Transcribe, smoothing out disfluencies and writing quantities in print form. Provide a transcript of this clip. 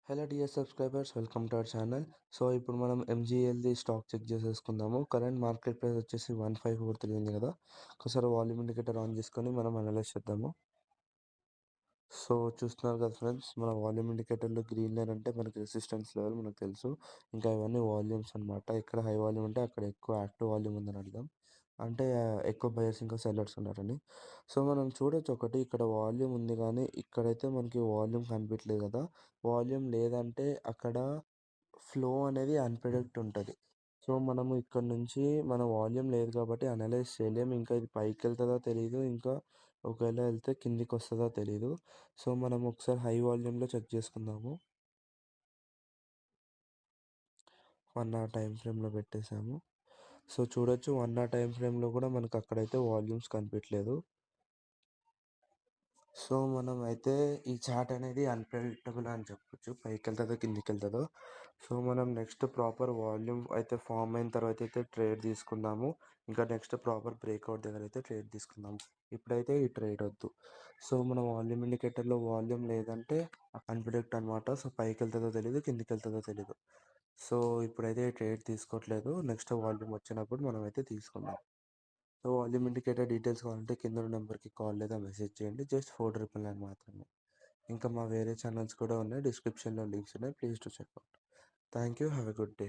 Hello dear subscribers, welcome to our channel. So ఇప్పుడు మనం ఎంజీఎల్ది stock check చేసేసుకుందాము. Current market price వచ్చేసి 1543 ఉంది కదా. ఒకసారి వాల్యూమ్ ఇండికేటర్ ఆన్ చేసుకొని మనం అనలైజ్ చేద్దాము. సో చూస్తున్నారు కదా ఫ్రెండ్స్, మన వాల్యూమ్ ఇండికేటర్లో గ్రీన్ లైన్ అంటే మనకి రెసిస్టెన్స్ లెవెల్ మనకు తెలుసు. ఇంకా ఇవన్నీ వాల్యూమ్స్ అనమాట. ఇక్కడ హై వాల్యూమ్ ఉంటే అక్కడ ఎక్కువ యాక్టివ్ వాల్యూమ్ ఉందని అర్థం. అంటే ఎక్కువ బయర్స్ ఇంకా సెల్లర్స్ ఉన్నారని. సో మనం చూడొచ్చు, ఒకటి ఇక్కడ వాల్యూమ్ ఉంది కానీ ఇక్కడైతే మనకి వాల్యూమ్ కనిపించలేదు కదా. వాల్యూమ్ లేదంటే అక్కడ ఫ్లో అనేది అన్‌ప్రెడిక్ట్ ఉంటది. సో మనము ఇక్కడ నుంచి మన వాల్యూమ్ లేదు కాబట్టి అనలైజ్ చేయలేము. ఇంకా ఇది పైకెళ్తదో తెలీదు. ఇంకా ఒకవేళ ఎళ్తే కిందికొస్తదో తెలీదు. సో మనం ఒకసారి హై వాల్యూమ్‌లో చెక్ చేసుకుందాము. 1 అవర్ టైమ్ ఫ్రేమ్‌లో పెట్టేసాము. సో చూడొచ్చు, 1 అవర్ టైమ్ ఫ్రేమ్‌లో కూడా మనకు అక్కడైతే వాల్యూమ్స్ కనిపియట్లేదు. సో మనం అయితే ఈ చార్ట్ అనేది అన్‌ప్రెడిక్టబుల్ అని చెప్పొచ్చు. పైకెళ్తదో, కిందికెళ్తదో. సో మనం నెక్స్ట్ ప్రాపర్ వాల్యూమ్ అయితే ఫార్మ్ అయిన తర్వాత అయితే ట్రేడ్ తీసుకుందాము. ఇంకా నెక్స్ట్ ప్రాపర్ బ్రేక్‌ఔట్ దగ్గర అయితే ట్రేడ్ తీసుకుందాము. ఇప్పుడైతే ఈ ట్రేడ్ వద్దు. సో మన వాల్యూమ్ ఇండికేటర్‌లో వాల్యూమ్ లేదంటే అన్‌ప్రెడిక్ట్ అనమాట. సో పైకెళ్తదో తెలీదు, కిందికెళ్తదో తెలీదు. సో ఇప్పుడైతే ట్రేడ్ తీసుకోవట్లేదు. నెక్స్ట్ వాల్యూమ్ వచ్చినప్పుడు మనమైతే తీసుకుందాం. సో వాల్యూమ్ ఇండికేటర్ డీటెయిల్స్ కావాలంటే కింద ఉన్న నెంబర్కి కాల్ లేదా మెసేజ్ చేయండి. జస్ట్ 499 మాత్రమే. ఇంకా మా వేరే ఛానల్స్ కూడా ఉన్నాయి. డిస్క్రిప్షన్లో లింక్స్ ఉన్నాయి. Please to check out. Thank you. Have a good day.